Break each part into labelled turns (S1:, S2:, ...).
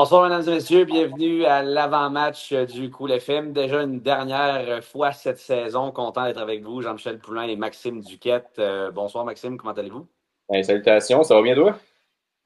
S1: Bonsoir, mesdames et messieurs. Bienvenue à l'avant-match du Cool FM. Déjà une dernière fois cette saison. Content d'être avec vous, Jean-Michel Poulain et Maxime Duquette. Bonsoir, Maxime. Comment allez-vous?
S2: Hey, salutations, ça va bien toi?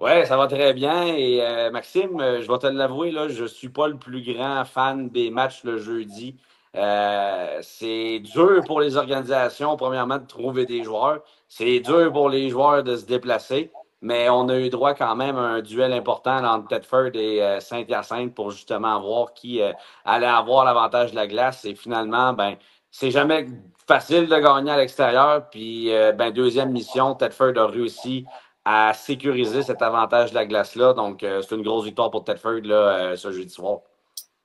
S1: Ouais, ça va très bien. Et Maxime, je vais te l'avouer, là, je suis pas le plus grand fan des matchs le jeudi. C'est dur pour les organisations, premièrement, de trouver des joueurs. C'est dur pour les joueurs de se déplacer. Mais on a eu droit quand même à un duel important entre Thetford et Saint-Hyacinthe pour justement voir qui allait avoir l'avantage de la glace. Et finalement, ben, c'est jamais facile de gagner à l'extérieur. Puis, ben, deuxième mission, Thetford a réussi à sécuriser cet avantage de la glace-là. Donc, c'est une grosse victoire pour Thetford là, ce jeudi soir.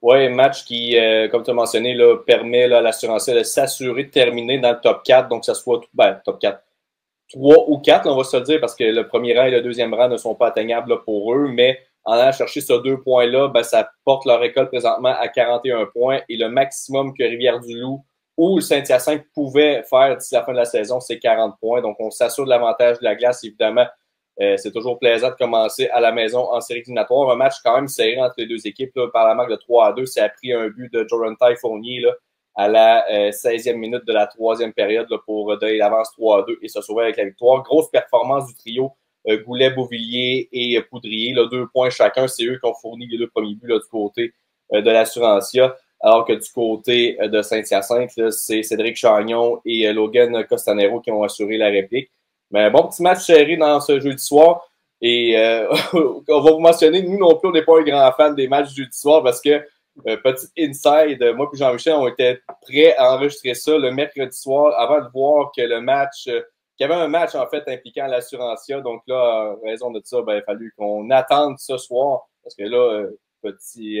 S2: Ouais, match qui, comme tu as mentionné, là, permet là, à l'assurantiel de s'assurer de terminer dans le top 4. Donc, que ça soit top 4, 3 ou 4, là, on va se le dire, parce que le premier rang et le deuxième rang ne sont pas atteignables là, pour eux. Mais en allant chercher ces 2 points-là, ben, ça porte leur école présentement à 41 points. Et le maximum que Rivière-du-Loup ou le Saint-Hyacinthe pouvait faire d'ici la fin de la saison, c'est 40 points. Donc, on s'assure de l'avantage de la glace, évidemment. C'est toujours plaisant de commencer à la maison en série éliminatoire. Un match quand même serré entre les deux équipes là, par la marque de 3-2. Ça a pris un but de Jorentai Fournier là, à la 16e minute de la troisième période là, pour donner l'avance 3-2 et se sauver avec la victoire. Grosse performance du trio Goulet, Beauvillier et Poudrier. Là, 2 points chacun. C'est eux qui ont fourni les deux premiers buts là, du côté de l'Assurantia. Alors que du côté de Saint-Hyacinthe, c'est Cédric Chagnon et Logan Costanero qui ont assuré la réplique. Mais un bon petit match serré dans ce jeudi soir. Et on va vous mentionner, nous non plus, on n'est pas un grand fan des matchs du jeudi soir parce que, petit inside, moi et Jean-Michel, on était prêts à enregistrer ça le mercredi soir avant de voir que le match, qu'il y avait un match en fait impliquant l'Assurantia. Donc là, en raison de ça, ben, il a fallu qu'on attende ce soir parce que là, petit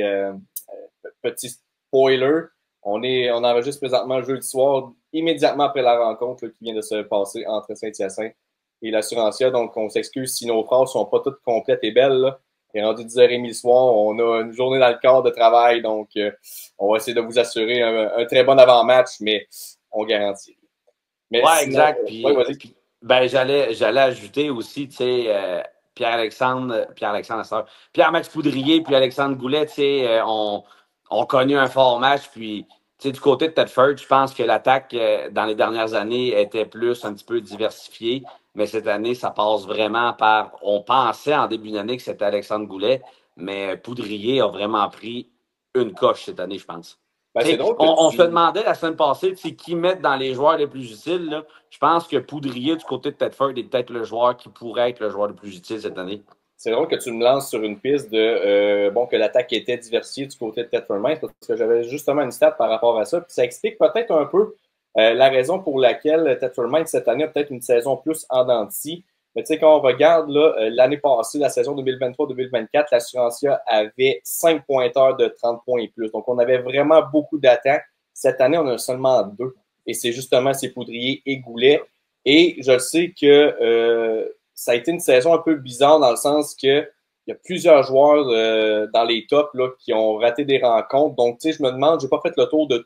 S2: spoiler, on enregistre présentement jeudi soir, immédiatement après la rencontre là, qui vient de se passer entre Saint-Hyacinthe et l'Assurantia. Donc, on s'excuse si nos phrases sont pas toutes complètes et belles. Là. Il est rendu 10h30 le soir. On a une journée dans le corps de travail. Donc, on va essayer de vous assurer un très bon avant-match, mais on garantit. Mais
S1: Ouais,
S2: sinon,
S1: exact.
S2: ouais, vas-y.
S1: Ben, j'allais ajouter aussi, tu sais, Pierre-Max Poudrier puis Alexandre Goulet, tu sais, ont connu un fort match. Puis, tu sais, du côté de Tedford, je pense que l'attaque dans les dernières années était plus un petit peu diversifiée. Mais cette année, ça passe vraiment par. On pensait en début d'année que c'était Alexandre Goulet, mais Poudrier a vraiment pris une coche cette année, je pense.
S2: Ben, c'est
S1: T'sais,
S2: drôle que
S1: on se
S2: tu.
S1: demandait la semaine passée qui mettre dans les joueurs les plus utiles. Là. Je pense que Poudrier du côté de Tedford est peut-être le joueur qui pourrait être le joueur le plus utile cette année.
S2: C'est drôle que tu me lances sur une piste de bon que l'attaque était diversifiée du côté de Thetford Mines parce que j'avais justement une stat par rapport à ça. Puis ça explique peut-être un peu la raison pour laquelle Thetford Mines cette année a peut-être une saison plus en dents de scie. Mais tu sais, quand on regarde l'année passée, la saison 2023-2024, l'Assurantia avait 5 pointeurs de 30 points et plus. Donc, on avait vraiment beaucoup d'attaques. Cette année, on en a seulement 2. Et c'est justement ces Poudrier et Goulet. Et je sais que ça a été une saison un peu bizarre dans le sens que il y a plusieurs joueurs dans les tops là, qui ont raté des rencontres. Donc, tu sais, je me demande, j'ai pas fait le tour de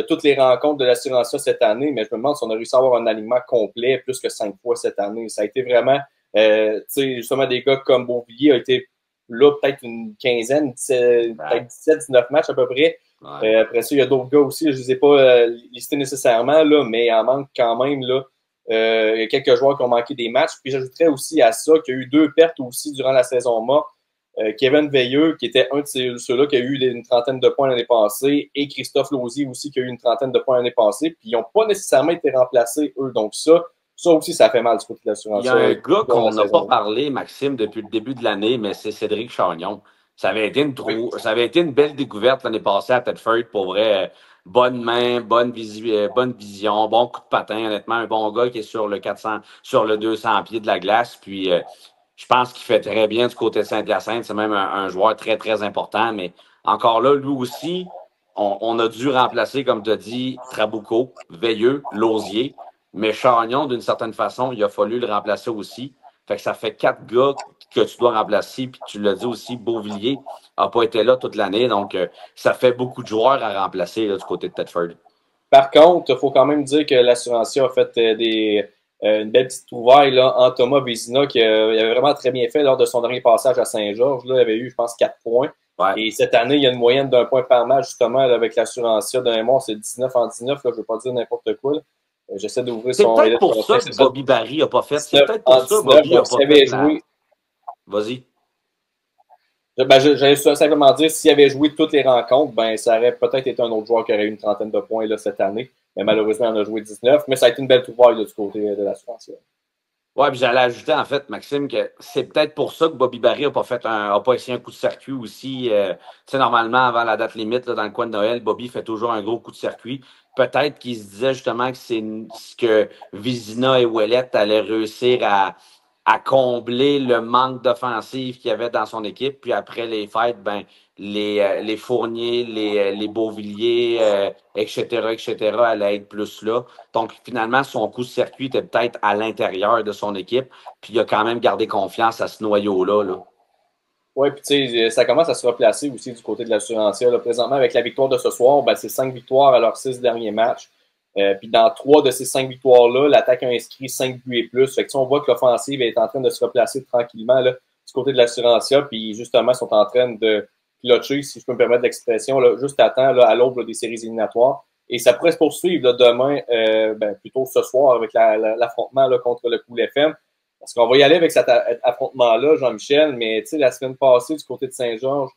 S2: toutes les rencontres de l'Assurantia cette année, mais je me demande si on a réussi à avoir un alignement complet plus que 5 fois cette année. Ça a été vraiment, tu sais, justement, des gars comme Beauvillier a été là peut-être une quinzaine, peut-être
S1: Ouais.
S2: 17, 19 matchs à peu près.
S1: Ouais.
S2: Après ça, il y a d'autres gars aussi, je ne les ai pas listés nécessairement, là, mais il en manque quand même. Là. Il y a quelques joueurs qui ont manqué des matchs. Puis j'ajouterais aussi à ça qu'il y a eu 2 pertes aussi durant la saison morte. Kevin Veilleux, qui était un de ceux-là qui a eu une trentaine de points l'année passée, et Christophe Lausier aussi, qui a eu une trentaine de points l'année passée. Puis ils n'ont pas nécessairement été remplacés, eux. Donc ça aussi, ça fait mal du côté de
S1: Il y
S2: l'assurance
S1: a un gars
S2: durant la
S1: qu'on n'a pas
S2: saison.
S1: parlé, Maxime, depuis le début de l'année, mais c'est Cédric Chagnon.
S2: Oui.
S1: Ça avait été une belle découverte l'année passée à Tedford, pour vrai. Bonne main, bonne vision, bon coup de patin, honnêtement. Un bon gars qui est sur le 400, sur le 200 pieds de la glace. Puis, je pense qu'il fait très bien du côté de Saint-Hyacinthe. C'est même un joueur très, très important. Mais encore là, lui aussi, on a dû remplacer, comme tu as dit, Trabucco, Veilleux, Lausier. Mais Chagnon, d'une certaine façon, il a fallu le remplacer aussi. Fait que ça fait 4 gars que tu dois remplacer. Puis tu l'as dit aussi, Beauvillier n'a pas été là toute l'année. Donc, ça fait beaucoup de joueurs à remplacer là, du côté de Tedford.
S2: Par contre, il faut quand même dire que l'assurantiel a fait Une belle petite trouvaille là, en Thomas Vézina qui avait vraiment très bien fait lors de son dernier passage à Saint-Georges. Là, il avait eu, je pense, 4 points.
S1: Ouais.
S2: Et cette année, il y a une moyenne d'un point par match, justement, là, avec l'Assurancia de mémoire. C'est 19 en 19. Là, je ne veux pas dire n'importe quoi. J'essaie d'ouvrir
S1: C'est
S2: son
S1: peut-être pour ça
S2: c'est
S1: que
S2: ça,
S1: Bobby Barry n'a pas fait. C'est
S2: 19
S1: peut-être pour
S2: en
S1: ça que
S2: 19.
S1: Bobby n'a
S2: Donc,
S1: pas
S2: s'il
S1: fait
S2: avait
S1: la.
S2: joué,
S1: Vas-y.
S2: ben, j'allais simplement dire, s'il avait joué toutes les rencontres, ben, ça aurait peut-être été un autre joueur qui aurait eu une trentaine de points là, cette année. Mais malheureusement, il en a joué 19. Mais ça a été une belle trouvaille là, du côté de l'Assurancia.
S1: Ouais, puis j'allais ajouter, en fait, Maxime, que c'est peut-être pour ça que Bobby Barry a pas essayé un coup de circuit aussi. Tu sais, normalement, avant la date limite, là, dans le coin de Noël, Bobby fait toujours un gros coup de circuit. Peut-être qu'il se disait justement que c'est ce que Vizina et Ouellette allaient réussir à combler le manque d'offensive qu'il y avait dans son équipe. Puis après les fêtes, ben, les Fournier, les Beauvilliers, etc., allaient être plus là. Donc, finalement, son coup de circuit était peut-être à l'intérieur de son équipe, puis il a quand même gardé confiance à ce noyau-là. Là.
S2: Oui, puis tu sais, ça commence à se replacer aussi du côté de l'Assurancia. Présentement, avec la victoire de ce soir, ben, c'est 5 victoires à leurs 6 derniers matchs. Puis dans 3 de ces 5 victoires-là, l'attaque a inscrit 5 buts et plus. Fait que, on voit que l'offensive est en train de se replacer tranquillement là, du côté de l'Assurancia. Puis justement, ils sont en train de clutcher, si je peux me permettre l'expression, juste à temps, là, à l'aube des séries éliminatoires. Et ça pourrait se poursuivre là, demain, plutôt ce soir, avec l'affrontement contre le Cool FM. Parce qu'on va y aller avec cet affrontement-là, Jean-Michel, mais tu sais, la semaine passée, du côté de Saint-Georges,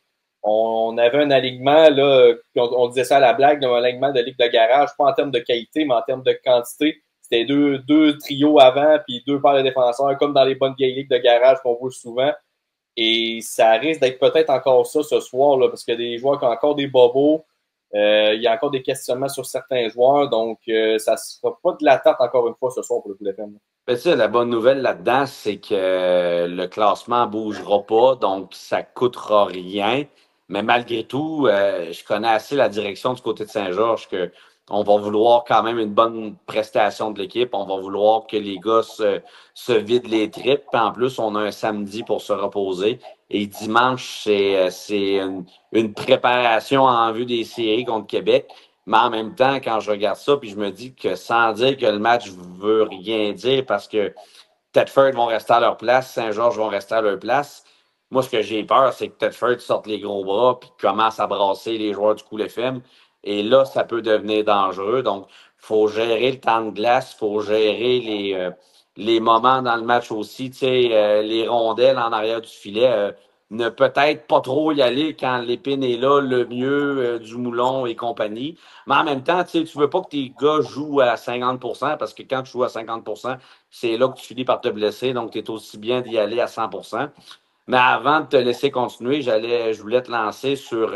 S2: on avait un alignement, là, on disait ça à la blague, un alignement de ligue de garage, pas en termes de qualité, mais en termes de quantité. C'était deux trios avant, puis 2 paires de défenseurs, comme dans les bonnes vieilles ligues de garage qu'on voit souvent. Et ça risque d'être peut-être encore ça ce soir, là, parce qu'il y a des joueurs qui ont encore des bobos. Il y a encore des questionnements sur certains joueurs, donc ça ne sera pas de la tarte encore une fois ce soir pour le Coup FM.
S1: Mais tu sais, la bonne nouvelle là-dedans, c'est que le classement ne bougera pas, donc ça ne coûtera rien. Mais malgré tout, je connais assez la direction du côté de Saint-Georges que on va vouloir quand même une bonne prestation de l'équipe. On va vouloir que les gars se vident les tripes. Puis en plus, on a un samedi pour se reposer. Et dimanche, c'est une préparation en vue des séries contre Québec. Mais en même temps, quand je regarde ça, puis je me dis que sans dire que le match veut rien dire parce que Tedford vont rester à leur place, Saint-Georges vont rester à leur place. Moi, ce que j'ai peur, c'est que Tedford sorte les gros bras puis commence à brasser les joueurs du Cool FM. Et là, ça peut devenir dangereux. Donc, il faut gérer le temps de glace, il faut gérer les moments dans le match aussi. Tu sais, les rondelles en arrière du filet. Ne peut-être pas trop y aller quand l'épine est là, le mieux du moulon et compagnie. Mais en même temps, tu veux pas que tes gars jouent à 50% parce que quand tu joues à 50%, c'est là que tu finis par te blesser. Donc, tu es aussi bien d'y aller à 100%. Mais avant de te laisser continuer, je voulais te lancer sur.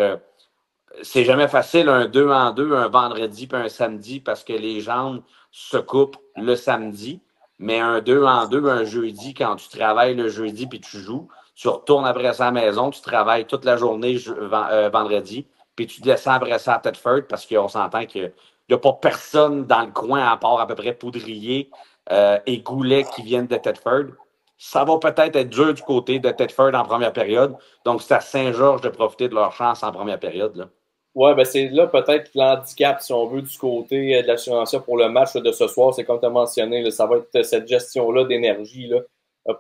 S1: C'est jamais facile un 2 en 2 un vendredi puis un samedi parce que les jambes se coupent le samedi. Mais un 2 en 2 un jeudi, quand tu travailles le jeudi puis tu joues, tu retournes après ça à la maison, tu travailles toute la journée vendredi, puis tu descends après ça à Thetford parce qu'on s'entend qu'il n'y a pas personne dans le coin à part à peu près Poudrier et Goulet qui viennent de Thetford. Ça va peut-être être dur du côté de Thetford en première période. Donc, c'est à Saint-Georges de profiter de leur chance en première période. Là.
S2: Ouais, ben c'est là peut-être l'handicap, si on veut, du côté de l'Assurancia pour le match de ce soir. C'est comme tu as mentionné, là, ça va être cette gestion-là d'énergie là,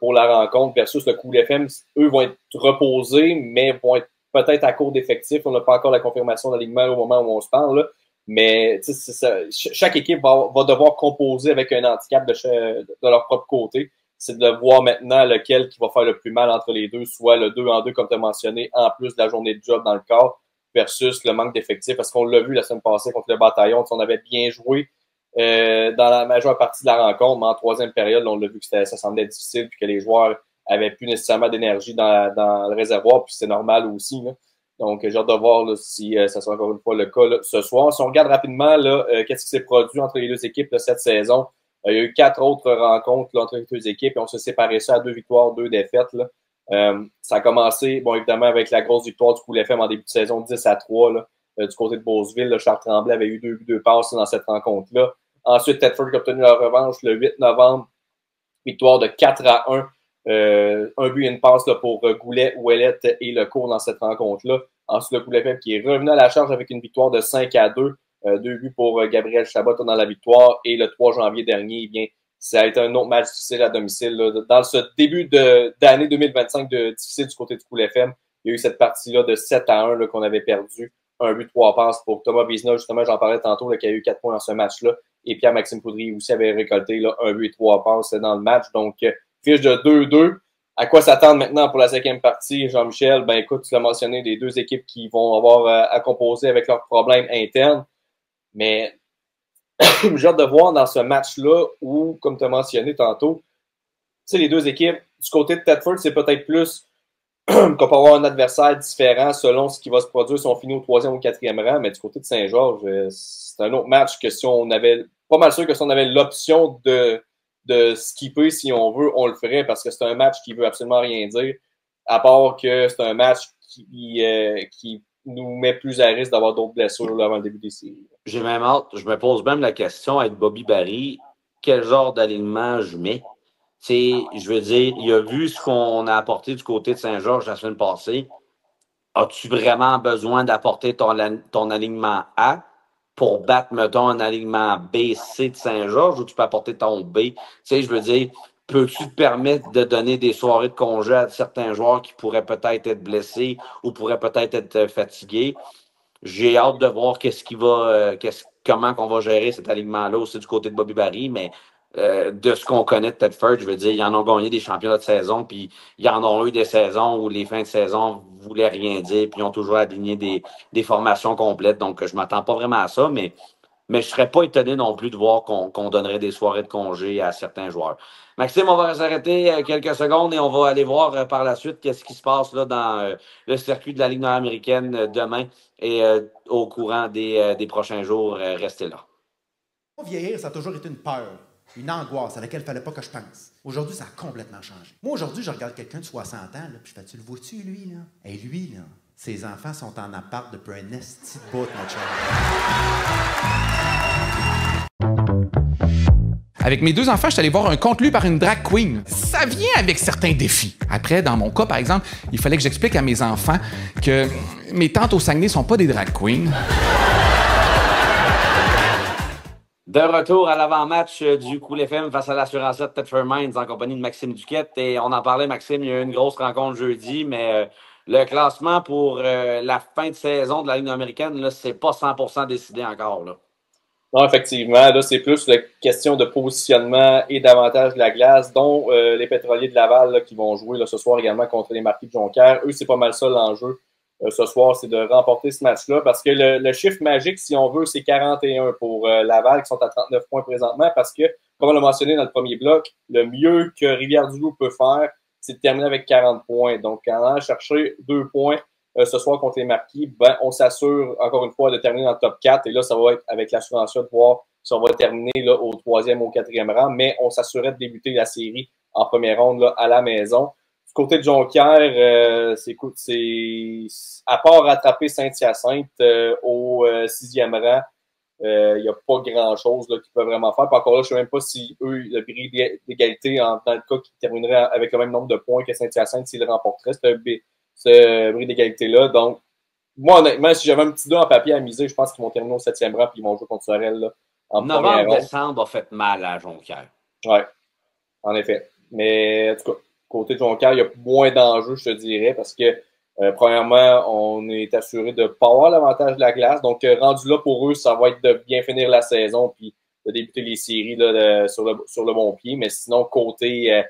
S2: pour la rencontre versus le Cool FM. Eux vont être reposés, mais vont être peut-être à court d'effectifs. On n'a pas encore la confirmation d'alignement au moment où on se parle. Là. Mais ça, chaque équipe va devoir composer avec un handicap de leur propre côté. C'est de voir maintenant lequel qui va faire le plus mal entre les deux, soit le 2 en 2, comme tu as mentionné, en plus de la journée de job dans le corps versus le manque d'effectifs, parce qu'on l'a vu la semaine passée contre le Bataillon, on avait bien joué dans la majeure partie de la rencontre, mais en troisième période, là, on l'a vu que ça semblait difficile, puis que les joueurs avaient plus nécessairement d'énergie dans le réservoir, puis c'est normal aussi. Là. Donc, j'ai hâte de voir là, si ça sera encore une fois le cas là, ce soir. Si on regarde rapidement là, qu'est-ce qui s'est produit entre les deux équipes là, cette saison, il y a eu 4 autres rencontres là, entre les deux équipes, et on s'est séparé ça à 2 victoires, 2 défaites. Là. Ça a commencé, bon, évidemment, avec la grosse victoire du Cool FM en début de saison, 10-3, là, du côté de Beauceville. Là, Charles Tremblay avait eu 2 passes dans cette rencontre-là. Ensuite, Thetford a obtenu la revanche le 8 novembre, victoire de 4-1. Un but et une passe là, pour Goulet, Ouellette et Lecourt dans cette rencontre-là. Ensuite, le Cool FM qui est revenu à la charge avec une victoire de 5-2. 2 buts pour Gabriel Chabot dans la victoire. Et le 3 janvier dernier, eh bien, ça a été un autre match difficile à domicile. Là. Dans ce début d'année 2025 difficile du côté du Cool FM, il y a eu cette partie-là de 7-1 qu'on avait perdu. Un but, 3 passes pour Thomas Vizina. Justement, j'en parlais tantôt, là, qui a eu 4 points dans ce match-là. Et Pierre-Maxime Poudry aussi avait récolté là, un but et 3 passes dans le match. Donc, fiche de 2-2. À quoi s'attendre maintenant pour la 5e partie, Jean-Michel? Ben écoute, tu l'as mentionné, des deux équipes qui vont avoir à composer avec leurs problèmes internes. Mais j'ai hâte de voir dans ce match-là où, comme tu as mentionné tantôt, tu sais, les deux équipes, du côté de Thetford, c'est peut-être plus qu'on peut avoir un adversaire différent selon ce qui va se produire si on finit au 3e ou 4e rang, mais du côté de Saint-Georges, c'est un autre match que si on avait, pas mal sûr que si on avait l'option de skipper si on veut, on le ferait parce que c'est un match qui veut absolument rien dire, à part que c'est un match qui nous met plus à risque d'avoir d'autres blessures là, avant le début des séries.
S1: J'ai même hâte, je me pose même la question avec Bobby Barry, quel genre d'alignement je mets? Je veux dire, il a vu ce qu'on a apporté du côté de Saint-Georges la semaine passée. As-tu vraiment besoin d'apporter ton alignement A pour battre, mettons, un alignement B, C de Saint-Georges ou tu peux apporter ton B? Tu sais, je veux dire, peux-tu te permettre de donner des soirées de congé à certains joueurs qui pourraient peut-être être blessés ou pourraient peut-être être fatigués? J'ai hâte de voir comment on va gérer cet alignement-là aussi du côté de Bobby Barry, mais de ce qu'on connaît de Thetford, je veux dire, ils en ont gagné des championnats de saison, puis ils en ont eu des saisons où les fins de saison voulaient rien dire, puis ils ont toujours aligné des formations complètes. Donc, je m'attends pas vraiment à ça, mais je ne serais pas étonné non plus de voir qu'on donnerait des soirées de congé à certains joueurs. Maxime, on va s'arrêter quelques secondes et on va aller voir par la suite qu'est-ce qui se passe là, dans le circuit de la Ligue nord-américaine demain et au courant des prochains jours. Restez là.
S3: Vieillir, ça a toujours été une peur, une angoisse à laquelle il ne fallait pas que je pense. Aujourd'hui, ça a complètement changé. Moi, aujourd'hui, je regarde quelqu'un de 60 ans, là, puis je fais, tu le vois-tu, lui, là? Et lui, là, ses enfants sont en appart depuis un esti de bout, mon chum.
S4: Avec mes deux enfants, je suis allé voir un conte lu par une drag queen. Ça vient avec certains défis. Après, dans mon cas, par exemple, il fallait que j'explique à mes enfants que mes tantes au Saguenay sont pas des drag queens.
S1: De retour à l'avant-match du Cool FM face à l'Assurance de Thetford Mines en compagnie de Maxime Duquette. Et on en parlait, Maxime, il y a eu une grosse rencontre jeudi, mais le classement pour la fin de saison de la Ligue américaine, là, c'est pas 100% décidé encore. Là.
S2: Non, effectivement, là, c'est plus la question de positionnement et d'avantage de la glace, dont les pétroliers de Laval là, qui vont jouer là, ce soir également contre les Marquis de Jonquière. Eux, c'est pas mal ça l'enjeu ce soir, c'est de remporter ce match-là parce que le chiffre magique, si on veut, c'est 41 pour Laval qui sont à 39 points présentement parce que, comme on l'a mentionné dans le premier bloc, le mieux que Rivière-du-Loup peut faire, c'est de terminer avec 40 points. Donc, en allant chercher 2 points ce soir contre les Marquis, ben, on s'assure encore une fois de terminer dans le top 4 et là, ça va être avec l'assurance de voir si on va terminer là, au 3e ou au 4e rang, mais on s'assurerait de débuter la série en première ronde là, à la maison. Du côté de Jonquière, c'est à part rattraper Saint-Hyacinthe au 6e rang, il n'y a pas grand-chose qu'ils peuvent vraiment faire. Puis encore là, je ne sais même pas si eux, le bris d'égalité, dans le cas qui terminerait avec le même nombre de points que Saint-Hyacinthe, s'ils le remporteraient, ce bris d'égalité-là. Donc, moi, honnêtement, si j'avais un petit 2 en papier à miser, je pense qu'ils vont terminer au 7e rang puis ils vont jouer contre Sorel là, en première ronde.
S1: Novembre-décembre a fait mal à Jonquière.
S2: Oui, en effet. Mais en tout cas, côté de Jonquière, il y a moins d'enjeux, je te dirais, parce que premièrement, on est assuré de ne pas avoir l'avantage de la glace. Donc, rendu là pour eux, ça va être de bien finir la saison puis de débuter les séries là, sur le bon pied. Mais sinon, côté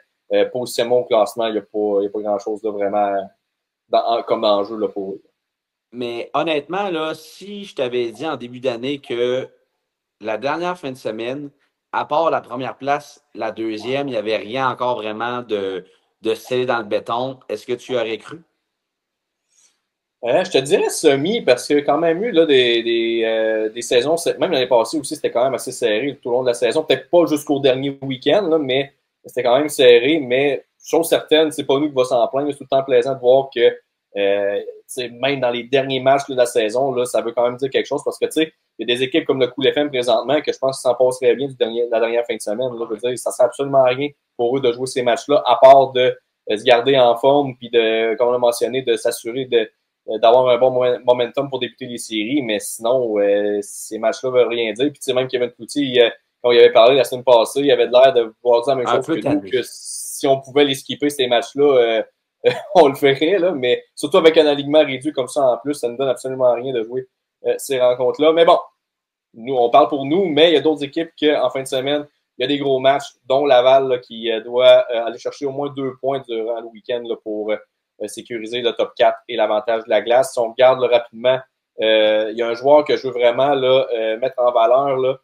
S2: positionnement au classement, il n'y a pas grand-chose là, vraiment comme enjeu là, pour eux.
S1: Mais honnêtement, là, si je t'avais dit en début d'année que la dernière fin de semaine, à part la première place, la deuxième, il n'y avait rien encore vraiment de scellé dans le béton, est-ce que tu aurais cru?
S2: Je te dirais semi, parce qu'il y a quand même eu là, des saisons, même l'année passée aussi, c'était quand même assez serré tout au long de la saison. Peut-être pas jusqu'au dernier week-end, là, mais c'était quand même serré. Mais chose certaine, c'est pas nous qui va s'en plaindre. C'est tout le temps plaisant de voir que même dans les derniers matchs là, de la saison, là, ça veut quand même dire quelque chose parce que il y a des équipes comme le Cool FM présentement que je pense qu'ils s'en passeraient bien de la dernière fin de semaine. Là, je veux dire, ça ne sert absolument à rien pour eux de jouer ces matchs-là, à part de se garder en forme puis de, comme on l'a mentionné, de s'assurer d'avoir un bon momentum pour débuter les séries, mais sinon, ces matchs-là ne veulent rien dire. Puis même Kevin Cloutier, quand il avait parlé la semaine passée, il avait l'air de vouloir dire la même chose que nous,
S1: tanné.
S2: que si on pouvait les skipper, ces matchs-là, on le ferait, là, mais surtout avec un alignement réduit comme ça en plus, ça ne donne absolument rien de jouer ces rencontres-là. Mais bon, nous, on parle pour nous, mais il y a d'autres équipes qu'en fin de semaine, il y a des gros matchs, dont Laval là, qui doit aller chercher au moins 2 points durant le week-end là, pour sécuriser le top 4 et l'avantage de la glace. Si on regarde là, rapidement, il y a un joueur que je veux vraiment là, mettre en valeur là,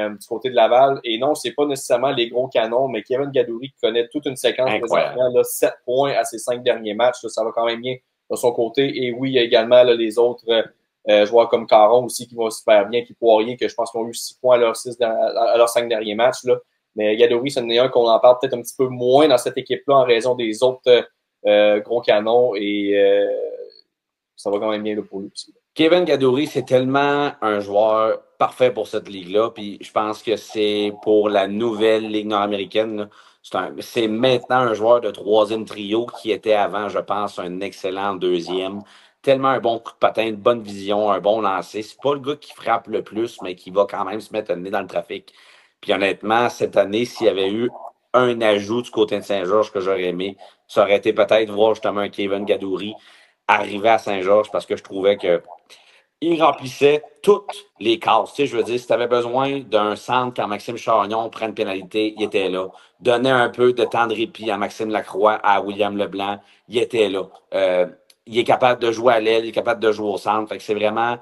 S2: du côté de Laval. Et non, c'est pas nécessairement les gros canons, mais Kevin Gadouri qui connaît toute une séquence présentement, là, 7 points à ses 5 derniers matchs. Là, ça va quand même bien de son côté. Et oui, il y a également là, les autres joueurs comme Caron aussi qui vont super bien, puis Poirier, que je pense qu'ils ont eu 6 points à leurs 5 derniers matchs. Là. Mais Gadouri, c'en est un qu'on en parle peut-être un petit peu moins dans cette équipe-là en raison des autres gros canons. Et ça va quand même bien là, pour lui aussi.
S1: Kevin Gadouri, c'est tellement un joueur parfait pour cette ligue-là. Puis je pense que c'est pour la nouvelle Ligue nord-américaine. C'est maintenant un joueur de troisième trio qui était avant, je pense, un excellent deuxième. Tellement un bon coup de patin, une bonne vision, un bon lancer. C'est pas le gars qui frappe le plus, mais qui va quand même se mettre le nez dans le trafic. Puis honnêtement, cette année, s'il y avait eu un ajout du côté de Saint-Georges que j'aurais aimé, ça aurait été peut-être voir justement un Kevin Gadouri arriver à Saint-Georges parce que je trouvais que il remplissait toutes les cases. Tu sais, je veux dire, si tu avais besoin d'un centre quand Maxime Chagnon prend une pénalité, il était là. Donner un peu de temps de répit à Maxime Lacroix, à William Leblanc, il était là. Il est capable de jouer à l'aile, il est capable de jouer au centre. Fait que c'est vraiment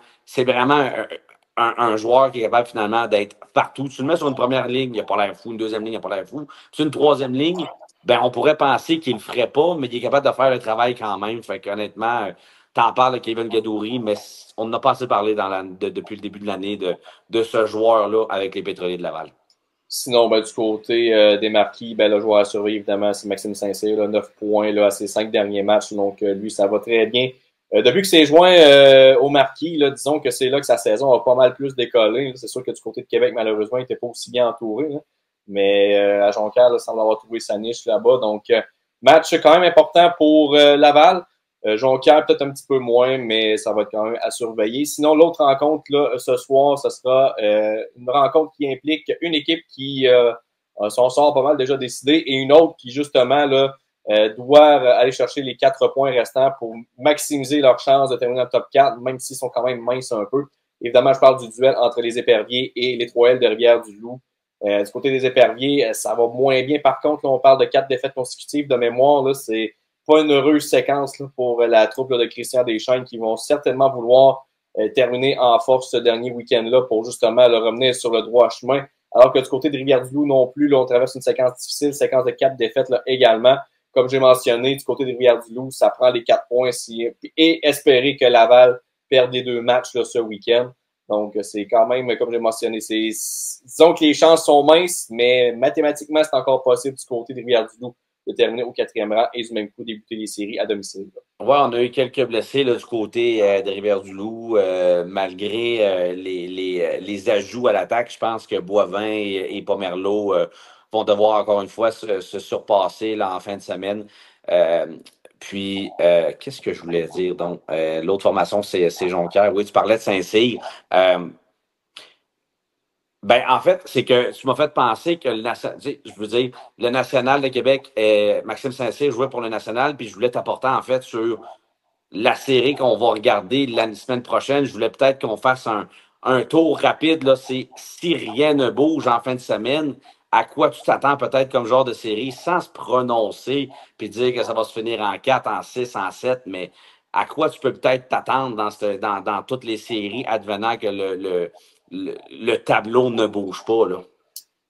S1: un joueur qui est capable finalement d'être partout. Tu le mets sur une première ligne, il n'a pas l'air fou. Une deuxième ligne, il n'a pas l'air fou. Sur une troisième ligne, ben, on pourrait penser qu'il ne le ferait pas, mais il est capable de faire le travail quand même. Fait qu'honnêtement, t'en parles de Kevin Gadouri, mais on n'a pas assez parlé depuis le début de l'année de ce joueur-là avec les Pétroliers de Laval.
S2: Sinon, ben, du côté des marquis, ben, le joueur à surveiller, évidemment, c'est Maxime Saint-Cyr, 9 points là, à ses 5 derniers matchs. Donc, lui, ça va très bien. Depuis que c'est joint au marquis, là, disons que c'est là que sa saison a pas mal plus décollé. C'est sûr que du côté de Québec, malheureusement, il n'était pas aussi bien entouré. Là. Mais à Jonquière, il semble avoir trouvé sa niche là-bas. Donc, match quand même important pour Laval. Jonquière, peut-être un petit peu moins, mais ça va être quand même à surveiller. Sinon, l'autre rencontre là, ce soir, ce sera une rencontre qui implique une équipe qui son sort pas mal déjà décidé et une autre qui, justement, là, doivent aller chercher les 4 points restants pour maximiser leurs chances de terminer dans le top 4, même s'ils sont quand même minces un peu. Évidemment, je parle du duel entre les Éperviers et les 3L de Rivière-du-Loup. Du côté des Éperviers, ça va moins bien. Par contre, là, on parle de 4 défaites consécutives de mémoire. Là, c'est pas une heureuse séquence là, pour la troupe là, de Christian Deschênes qui vont certainement vouloir terminer en force ce dernier week-end-là pour justement le revenir sur le droit chemin. Alors que du côté de Rivière-du-Loup non plus, là, on traverse une séquence difficile, séquence de 4 défaites là, également. Comme j'ai mentionné, du côté de Rivière-du-Loup, ça prend les 4 points et espérer que Laval perde les 2 matchs là, ce week-end. Donc, c'est quand même, comme j'ai mentionné, disons que les chances sont minces, mais mathématiquement, c'est encore possible du côté de Rivière-du-Loup de terminer au 4e rang et du même coup débuter les séries à domicile.
S1: Oui, on a eu quelques blessés là, du côté de Rivière-du-Loup, malgré les ajouts à l'attaque. Je pense que Boivin et Pomerleau vont devoir encore une fois se surpasser là, en fin de semaine. Puis, qu'est-ce que je voulais dire? Donc, l'autre formation, c'est Jonquière. Oui, tu parlais de Saint-Cyr. Ben, en fait, c'est que tu m'as fait penser que je veux dire, le National de Québec, Maxime Saint-Cyr jouait pour le National, puis je voulais t'apporter, en fait, sur la série qu'on va regarder la semaine prochaine. Je voulais peut-être qu'on fasse un tour rapide, là. C'est si rien ne bouge en fin de semaine, à quoi tu t'attends peut-être comme genre de série, sans se prononcer, puis dire que ça va se finir en 4, en 6, en 7, mais à quoi tu peux peut-être t'attendre dans toutes les séries advenant que le tableau ne bouge pas, là.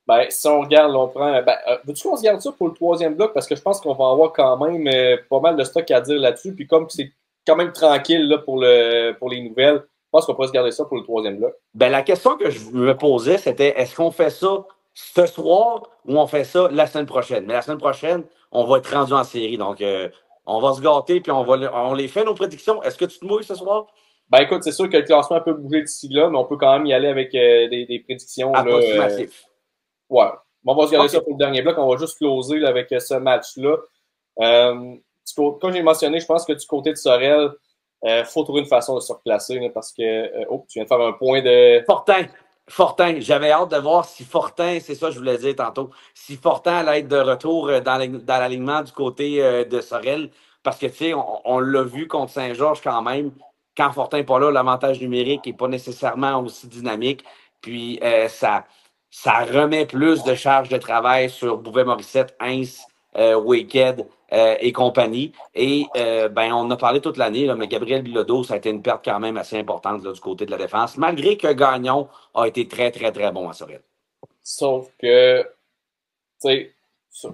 S2: Ben, si on regarde, on prend. Ben, veux-tu qu'on se garde ça pour le 3e bloc? Parce que je pense qu'on va avoir quand même pas mal de stock à dire là-dessus. Puis comme c'est quand même tranquille là, pour les nouvelles, je pense qu'on pourrait se garder ça pour le 3e bloc.
S1: Ben, la question que je me posais, c'était est-ce qu'on fait ça ce soir ou on fait ça la semaine prochaine? Mais la semaine prochaine, on va être rendu en série. Donc, on va se gâter puis on les fait nos prédictions. Est-ce que tu te mouilles ce soir?
S2: Ben écoute, c'est sûr que le classement peut bouger d'ici là, mais on peut quand même y aller avec des prédictions.
S1: Approximatif.
S2: Ouais. Bon, on va se garder ça pour le dernier bloc. On va juste closer là, avec ce match-là. Comme j'ai mentionné, je pense que du côté de Sorel, faut trouver une façon de se replacer là, parce que tu viens de faire un point de.
S1: Fortin. Fortin, j'avais hâte de voir si Fortin, c'est ça que je voulais dire tantôt, si Fortin allait être de retour dans l'alignement du côté de Sorel, parce que, tu sais, on l'a vu contre Saint-Georges quand même, quand Fortin n'est pas là, l'avantage numérique n'est pas nécessairement aussi dynamique, puis ça remet plus de charge de travail sur Bouvet-Morissette, Hintz, Waked et compagnie. Et ben, on en a parlé toute l'année, là, mais Gabriel Bilodeau, ça a été une perte quand même assez importante là, du côté de la défense, malgré que Gagnon a été très, très, très bon à Sorel.
S2: Sauf que, tu sais,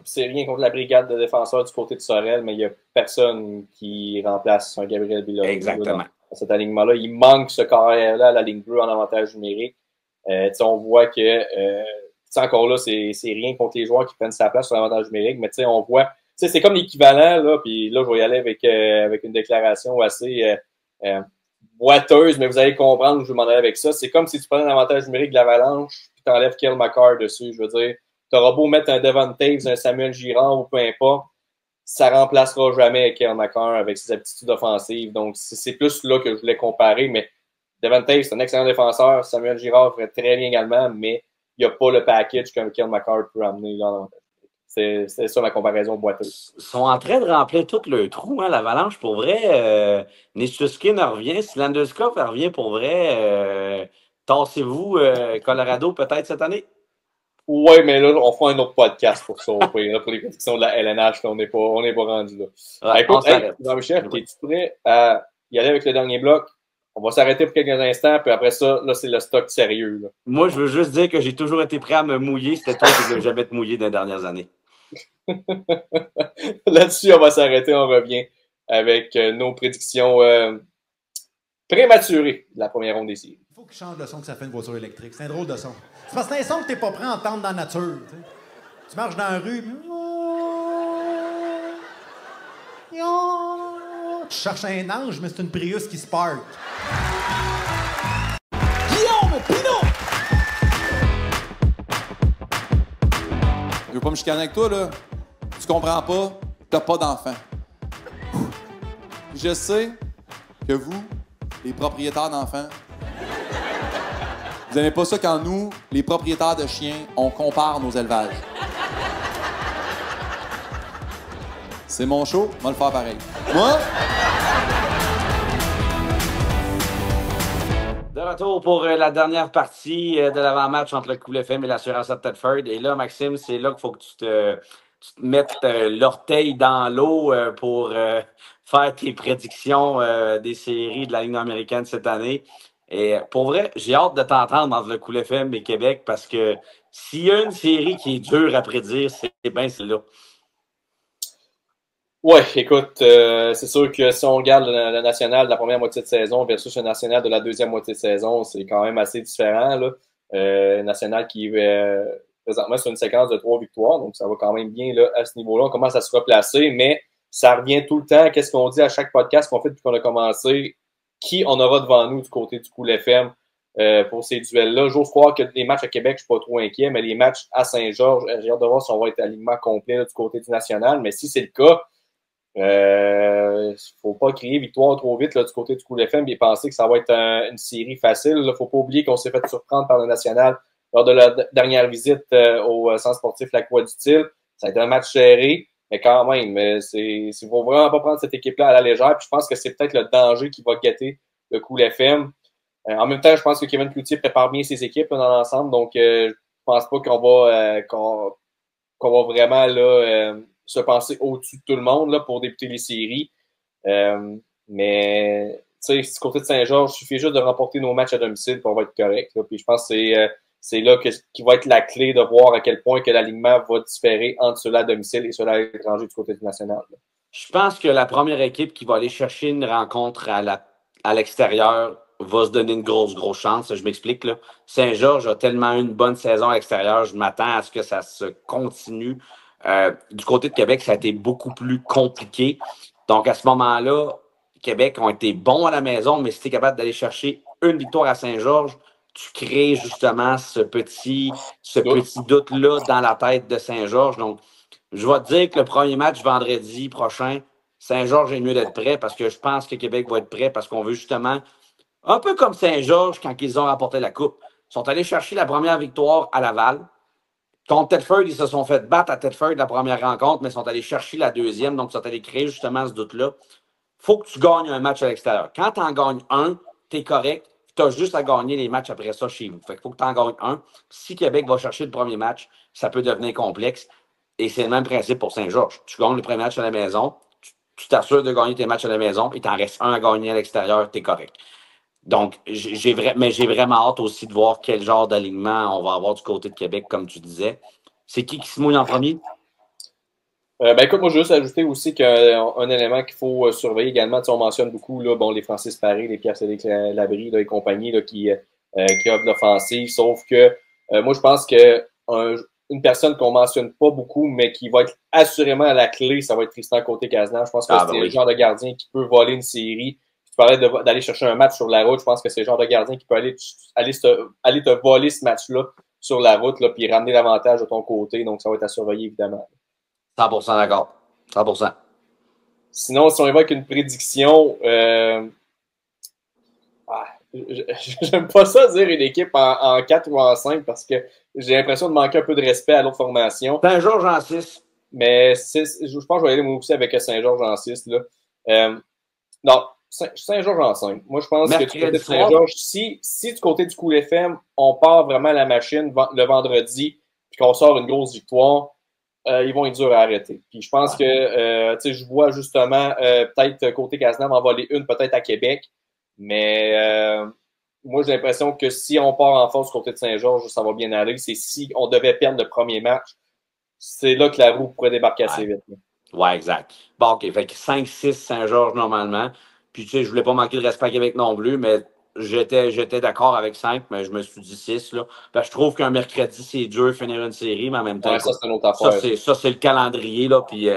S2: c'est rien contre la brigade de défenseurs du côté de Sorel, mais il n'y a personne qui remplace un Gabriel Bilodeau.
S1: Exactement.
S2: Dans cet alignement-là, il manque ce carrière-là à la ligne bleue en avantage numérique. On voit que, encore là, c'est rien contre les joueurs qui prennent sa place sur l'avantage numérique, mais on voit, c'est comme l'équivalent, là, puis là, je vais y aller avec une déclaration assez boiteuse, mais vous allez comprendre où je vais m'en aller avec ça. C'est comme si tu prenais l'avantage numérique de l'Avalanche, puis t'enlèves Kyle McCarr dessus. Je veux dire, t'auras beau mettre un Devon Taves, un Samuel Girard ou peu importe, ça remplacera jamais Kyle McCarr avec ses aptitudes offensives. Donc, c'est plus là que je voulais comparer, mais Devon Taves, c'est un excellent défenseur. Samuel Girard ferait très bien également, mais il n'y a pas le package que Kyle McCarr peut amener là. C'est ça ma comparaison boiteuse.
S1: Ils sont en train de remplir tout le trou, hein, l'Avalanche, pour vrai. Nichushkin revient, si Landeskog revient pour vrai. Tassez-vous Colorado peut-être cette année?
S2: Oui, mais là, on fera un autre podcast pour ça. Pour les prédictions de la LNH, là, on n'est pas rendu là.
S1: Ouais,
S2: écoute, Jean-Michel, es-tu prêt à y aller avec le dernier bloc? On va s'arrêter pour quelques instants, puis après ça, là, c'est le stock sérieux. Là.
S1: Moi, je veux juste dire que j'ai toujours été prêt à me mouiller. C'était toi qui ne jamais te mouiller dans les dernières années.
S2: Là-dessus, on va s'arrêter. On revient avec nos prédictions prématurées de la première ronde des séries.
S3: Il faut qu'il change le son que ça fait une voiture électrique. C'est un drôle de son. C'est parce que c'est un son que t'es pas prêt à entendre dans la nature. T'sais. Tu marches dans la rue, tu cherches un ange, mais c'est une Prius qui se parque. Guillaume Pinot!
S5: Je veux pas me chicaner avec toi, là. Tu comprends pas, t'as pas d'enfant. Je sais que vous, les propriétaires d'enfants, vous aimez pas ça quand nous, les propriétaires de chiens, on compare nos élevages. C'est mon show, on va le faire pareil. Moi?
S1: De retour pour la dernière partie de l'avant-match entre le Cool FM et l'assurance à Tedford. Et là, Maxime, c'est là qu'il faut que tu te mettes l'orteil dans l'eau pour faire tes prédictions des séries de la Ligue américaine cette année. Et pour vrai, j'ai hâte de t'entendre entre le Cool FM et Québec parce que s'il y a une série qui est dure à prédire, c'est bien celle-là.
S2: Oui, écoute, c'est sûr que si on regarde le national de la première moitié de saison versus le national de la deuxième moitié de saison, c'est quand même assez différent. Là. National qui est présentement sur une séquence de 3 victoires, donc ça va quand même bien là, à ce niveau-là. On commence à se replacer, mais ça revient tout le temps. Qu'est-ce qu'on dit à chaque podcast qu'on fait depuis qu'on a commencé? Qui on aura devant nous du côté du Cool FM pour ces duels-là? J'ose croire que les matchs à Québec, je suis pas trop inquiet, mais les matchs à Saint-Georges, j'ai hâte de voir si on va être alignement complet là, du côté du national. Mais si c'est le cas, faut pas crier victoire trop vite là, du côté du Cool FM et penser que ça va être une série facile. Là, faut pas oublier qu'on s'est fait surprendre par le national lors de la dernière visite au centre sportif La Croix-du-Til. Ça a été un match serré, mais quand même, il faut vraiment pas prendre cette équipe-là à la légère. Puis je pense que c'est peut-être le danger qui va guetter le Cool FM. En même temps, je pense que Kevin Cloutier prépare bien ses équipes là, dans l'ensemble, donc je pense pas qu'on va vraiment là se penser au-dessus de tout le monde là, pour débuter les séries. Mais tu sais, du côté de Saint-Georges, il suffit juste de remporter nos matchs à domicile pour on va être correct. Là. Puis je pense que c'est là qui va être la clé de voir à quel point que l'alignement va différer entre ceux-là à domicile et ceux-là à l'étranger du côté du national. Là.
S1: Je pense que la première équipe qui va aller chercher une rencontre à l'extérieur va se donner une grosse chance. Je m'explique. Là. Saint-Georges a tellement une bonne saison à l'extérieur. Je m'attends à ce que ça se continue. Du côté de Québec, ça a été beaucoup plus compliqué. Donc, à ce moment-là, Québec ont été bons à la maison, mais si tu es capable d'aller chercher une victoire à Saint-Georges, tu crées justement ce petit doute-là dans la tête de Saint-Georges. Donc, je vais te dire que le premier match vendredi prochain, Saint-Georges est mieux d'être prêt parce que je pense que Québec va être prêt parce qu'on veut justement, un peu comme Saint-Georges quand ils ont remporté la Coupe, Ils sont allés chercher la première victoire à Laval. Contre Thetford, ils se sont fait battre à Thetford la première rencontre, mais ils sont allés chercher la deuxième, donc ils sont allés créer justement ce doute-là. Faut que tu gagnes un match à l'extérieur. Quand tu en gagnes un, tu es correct. Tu as juste à gagner les matchs après ça chez vous. Fait qu'il faut que tu en gagnes un. Si Québec va chercher le premier match, ça peut devenir complexe. Et c'est le même principe pour Saint-Georges. Tu gagnes le premier match à la maison, tu t'assures de gagner tes matchs à la maison, il t'en reste un à gagner à l'extérieur, tu es correct. Donc, mais j'ai vraiment hâte aussi de voir quel genre d'alignement on va avoir du côté de Québec, comme tu disais. C'est qui se mouille en premier?
S2: Ben écoute, moi je veux juste ajouter aussi qu'un élément qu'il faut surveiller également, on mentionne beaucoup là, bon, les Francis Paré, les Pierre-Cédric Labrie là, et compagnie là, qui offrent l'offensive, sauf que moi je pense que une personne qu'on mentionne pas beaucoup, mais qui va être assurément à la clé, ça va être Tristan Côté-Cazenave. Je pense que c'est le genre de gardien qui peut voler une série. Tu parlais d'aller chercher un match sur la route, je pense que c'est le genre de gardien qui peut aller te voler ce match-là sur la route, là, puis ramener l'avantage de ton côté, donc ça va être à surveiller évidemment.
S1: 100% d'accord. 100%.
S2: Sinon, si on évoque une prédiction, j'aime pas ça dire une équipe en 4 ou en 5 parce que j'ai l'impression de manquer un peu de respect à l'autre formation.
S1: Saint-Georges en 6.
S2: Mais je pense que je vais aller moi aussi avec Saint-Georges en 6. Là. Non, Saint-Georges en 5. Moi, je pense que du côté de Saint-Georges, si du côté du Cool FM, on part vraiment à la machine le vendredi puis qu'on sort une grosse victoire, ils vont être durs à arrêter. Puis je pense que je vois justement peut-être côté Cazenave en voler une, peut-être à Québec. Mais moi, j'ai l'impression que si on part en force du côté de Saint-Georges, ça va bien aller. C'est si on devait perdre le premier match, c'est là que la roue pourrait débarquer assez vite.
S1: Ouais, exact. Bon, OK. Fait que 5-6 Saint-Georges normalement. Puis, tu sais, je voulais pas manquer de respect à Québec non plus, mais j'étais d'accord avec 5, mais je me suis dit 6. Là. Parce que je trouve qu'un mercredi, c'est dur de finir une série, mais en même temps,
S2: ouais, ça, c'est une autre affaire.
S1: Ça, c'est le calendrier, là, puis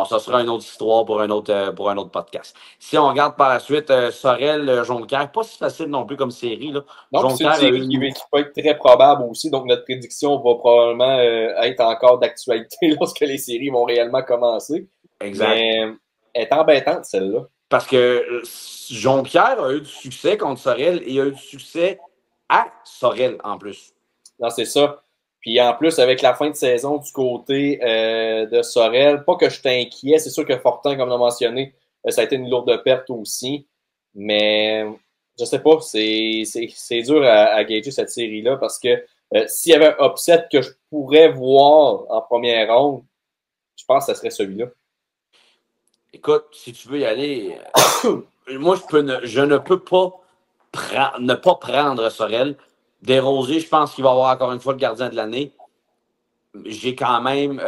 S1: ça sera une autre histoire pour un autre podcast. Si on regarde par la suite, Sorel, Jonquière, pas si facile non plus comme série. Là.
S2: Donc, c'est une série qui peut être très probable aussi, donc notre prédiction va probablement être encore d'actualité lorsque les séries vont réellement commencer.
S1: Exact.
S2: Mais elle est embêtante, celle-là.
S1: Parce que Jonquière a eu du succès contre Sorel et a eu du succès à Sorel en plus.
S2: Non, c'est ça. Puis en plus, avec la fin de saison du côté de Sorel, pas que je t'inquiète, c'est sûr que Fortin, comme on a mentionné, ça a été une lourde perte aussi. Mais je sais pas, c'est dur à gager cette série-là parce que s'il y avait un upset que je pourrais voir en première ronde, je pense que ce serait celui-là.
S1: Écoute, si tu veux y aller, moi, je ne peux pas ne pas prendre Sorel. Desrosiers, je pense qu'il va avoir encore une fois le gardien de l'année. J'ai quand même...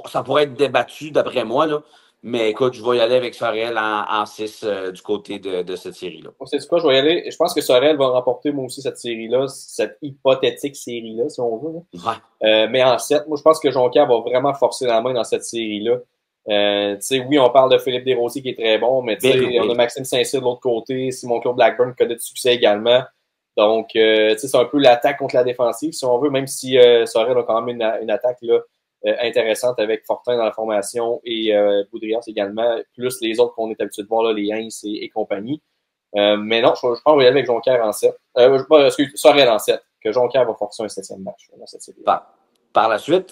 S1: ça pourrait être débattu d'après moi, là. Mais écoute, je vais y aller avec Sorel en 6 du côté de cette série-là.
S2: C'est quoi, je vais y aller. Je pense que Sorel va remporter moi aussi cette série-là, cette hypothétique série-là, si on veut.
S1: Ouais.
S2: Mais en 7, moi je pense que Jonquière va vraiment forcer la main dans cette série-là. Oui, on parle de Philippe Desrosiers qui est très bon, mais on a Maxime Saint-Cyr de l'autre côté, Simon-Claude Blackburn qui connaît du succès également. Donc, c'est un peu l'attaque contre la défensive, si on veut, même si Sorel a quand même une attaque là, intéressante avec Fortin dans la formation et Boudrias également, plus les autres qu'on est habitué de voir, là, les Heinz et compagnie. Mais non, je pense qu'on va y aller avec Jonquière en 7. Sorel en 7, que Jonquière va forcer un 7e match dans cette série.
S1: Par la suite?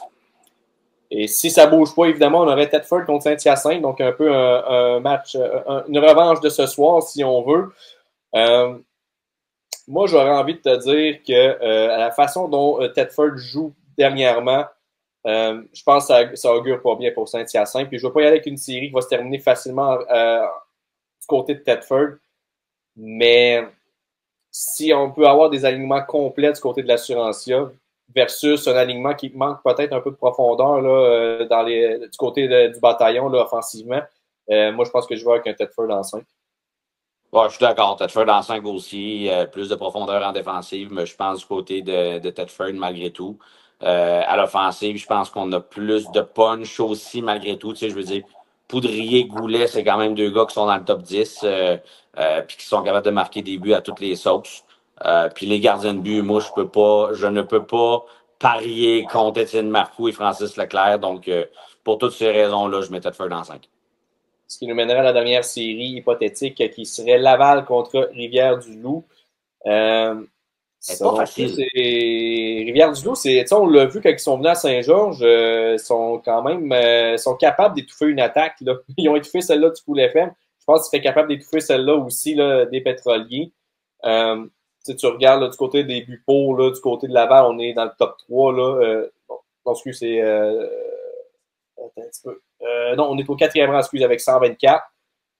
S2: Et si ça bouge pas, évidemment, on aurait Thetford contre Saint-Hyacinthe, donc un peu un match, une revanche de ce soir, si on veut. Moi, j'aurais envie de te dire que à la façon dont Thetford joue dernièrement, je pense que ça augure pas bien pour Saint-Hyacinthe. Puis je ne veux pas y aller avec une série qui va se terminer facilement du côté de Thetford. Mais si on peut avoir des alignements complets du côté de l'Assurantia versus un alignement qui manque peut-être un peu de profondeur là, du côté du bataillon là, offensivement, moi, je pense que je vais avec un Thetford en 5.
S1: Ouais, je suis d'accord. Thetford en 5 aussi. Plus de profondeur en défensive, mais je pense du côté de Thetford malgré tout. À l'offensive, je pense qu'on a plus de punch aussi malgré tout. Tu sais, je veux dire, Poudrier, Goulet, c'est quand même 2 gars qui sont dans le top 10 puis qui sont capables de marquer des buts à toutes les sauces. Puis les gardiens de but, moi, je ne peux pas parier contre Étienne Marcoux et Francis Leclerc. Donc, pour toutes ces raisons-là, je mets Thetford en 5.
S2: Ce qui nous mènerait à la dernière série hypothétique qui serait Laval contre Rivière-du-Loup.
S1: C'est pas facile.
S2: Rivière-du-Loup, on l'a vu quand ils sont venus à Saint-Georges, sont quand même sont capables d'étouffer une attaque. Là. Ils ont étouffé celle-là du Cool FM. Je pense qu'ils seraient capables d'étouffer celle-là aussi là, des pétroliers. Tu regardes là, du côté des Bupeaux, là, du côté de Laval, on est dans le top 3. Là, non, excuse, c'est. Attends un petit peu. Non, on est au 4e rang, excuse, avec 124.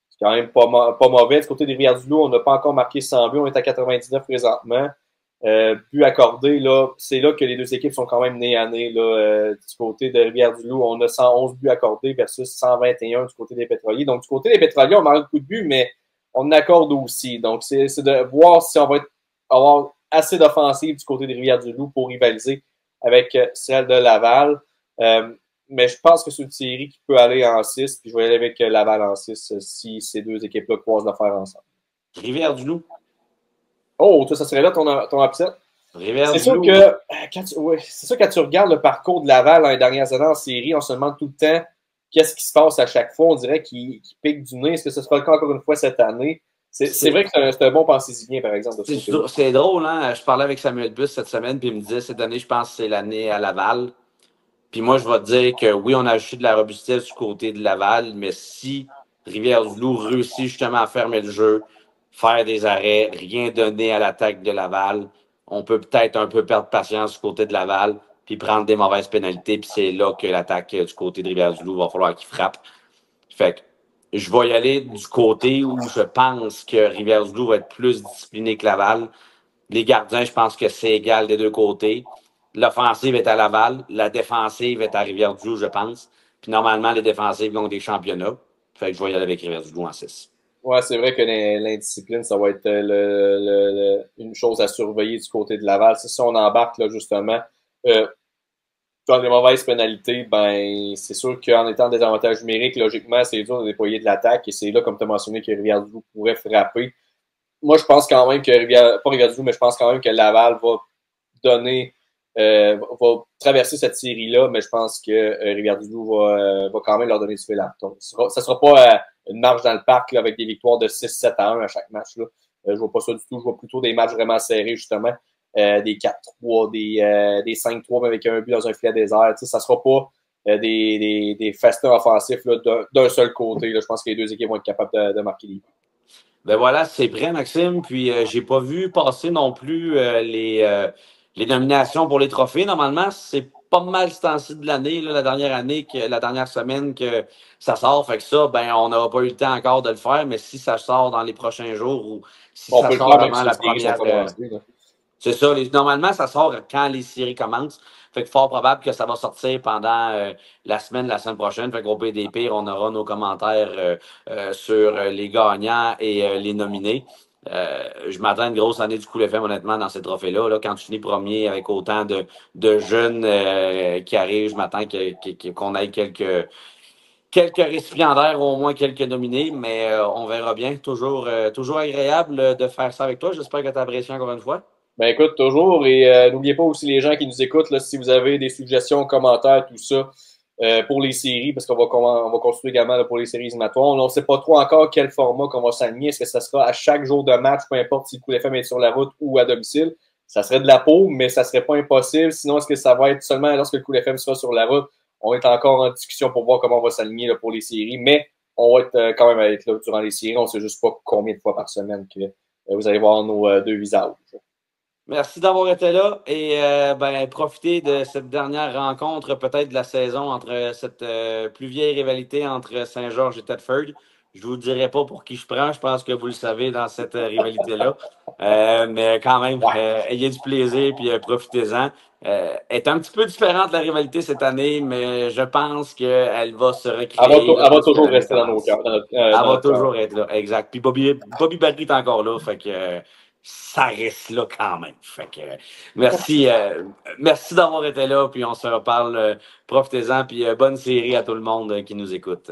S2: C'est quand même pas mauvais. Du côté des Rivières-du-Loup, on n'a pas encore marqué 100 buts. On est à 99 présentement. Buts accordés, là, c'est là que les deux équipes sont quand même nez à nez. Là, du côté de Rivière-du-Loup, on a 111 buts accordés versus 121 du côté des Pétroliers. Donc, du côté des Pétroliers, on marque beaucoup de buts, mais on accorde aussi. Donc, c'est de voir si on va avoir assez d'offensive du côté des Rivières-du-Loup pour rivaliser avec celle de Laval. Mais je pense que c'est une série qui peut aller en 6, puis je vais aller avec Laval en 6 si ces deux équipes-là croisent l'affaire ensemble.
S1: Rivière-du-Loup.
S2: Oh, toi, ça serait là ton upset? C'est sûr que quand tu regardes le parcours de Laval dans les dernières années en série, on se demande tout le temps qu'est-ce qui se passe à chaque fois. On dirait qu'il pique du nez. Est-ce que ce sera le cas encore une fois cette année? C'est vrai que c'est un bon pensée-y par exemple.
S1: C'est drôle, hein? Je parlais avec Samuel Buss cette semaine, puis il me disait cette année, je pense que c'est l'année à Laval. Puis moi, je vais te dire que oui, on a ajouté de la robustesse du côté de Laval, mais si Rivière-du-Loup réussit justement à fermer le jeu, faire des arrêts, rien donner à l'attaque de Laval, on peut peut-être un peu perdre patience du côté de Laval, puis prendre des mauvaises pénalités, puis c'est là que l'attaque du côté de Rivière-du-Loup va falloir qu'il frappe. Fait que je vais y aller du côté où je pense que Rivière-du-Loup va être plus discipliné que Laval. Les gardiens, je pense que c'est égal des deux côtés. L'offensive est à Laval, la défensive est à Rivière-du-Loup, je pense. Puis normalement, les défensives ont des championnats. Fait que je vais y aller avec Rivière-du-Loup en 6.
S2: Ouais, c'est vrai que l'indiscipline, ça va être une chose à surveiller du côté de Laval. Si on embarque là justement dans les mauvaises pénalités, ben c'est sûr qu'en étant en désavantage numérique, logiquement, c'est dur de déployer de l'attaque. Et c'est là, comme tu as mentionné, que Rivière-du-Loup pourrait frapper. Moi, je pense quand même que pas Rivière-du-Loup, mais je pense quand même que Laval va donner va traverser cette série-là, mais je pense que Rivière-du-Loup va quand même leur donner du fil à retordre. Ça sera pas une marche dans le parc là, avec des victoires de 6-7-1 à chaque match. Là. Je vois pas ça du tout. Je vois plutôt des matchs vraiment serrés, justement. Des 4-3, des 5-3, mais avec un but dans un filet désert. Tu sais, ça sera pas des festins offensifs là, d'un seul côté. Là. Je pense que les deux équipes vont être capables de marquer les buts.
S1: Ben voilà, c'est prêt, Maxime. Puis j'ai pas vu passer non plus les nominations pour les trophées. Normalement, c'est pas mal ce temps-ci de l'année, la dernière semaine que ça sort. Fait que ça, ben, on n'aura pas eu le temps encore de le faire, mais si ça sort dans les prochains jours ou si ça sort avant la première. C'est ça. Normalement, ça sort quand les séries commencent. Fait que fort probable que ça va sortir pendant la semaine prochaine. Fait qu'au PDP, on aura nos commentaires sur les gagnants et les nominés. Je m'attends à une grosse année du Cool FM, honnêtement, dans ces trophées-là. Là, quand tu finis premier avec autant de jeunes qui arrivent, je m'attends qu'on ait quelques récipiendaires, au moins quelques nominés, mais on verra bien. Toujours agréable de faire ça avec toi. J'espère que tu as apprécié encore une fois.
S2: Ben écoute, toujours, et n'oubliez pas aussi les gens qui nous écoutent, là, si vous avez des suggestions, commentaires, tout ça, pour les séries, parce qu'on va construire également là, pour les séries éliminatoires. On ne sait pas trop encore quel format qu'on va s'aligner. Est-ce que ça sera à chaque jour de match, peu importe si le Cool FM est sur la route ou à domicile? Ça serait de la peau, mais ça serait pas impossible. Sinon, est-ce que ça va être seulement lorsque le Cool FM sera sur la route? On est encore en discussion pour voir comment on va s'aligner là, pour les séries, mais on va être quand même être là durant les séries. On ne sait juste pas combien de fois par semaine que vous allez voir nos deux visages.
S1: Merci d'avoir été là et profitez de cette dernière rencontre, peut-être de la saison, entre cette plus vieille rivalité entre Saint-Georges et Thetford. Je vous dirai pas pour qui je prends, je pense que vous le savez dans cette rivalité-là. Mais quand même, ayez du plaisir et profitez-en. Elle est un petit peu différente la rivalité cette année, mais je pense qu'elle va se recréer.
S2: Elle va toujours rester dans nos cœurs.
S1: Elle va toujours être là, exact. Puis Bobby Barry est encore là, fait que ça reste là quand même. Fait que merci d'avoir été là, puis on se reparle. Profitez-en, puis bonne série à tout le monde qui nous écoute.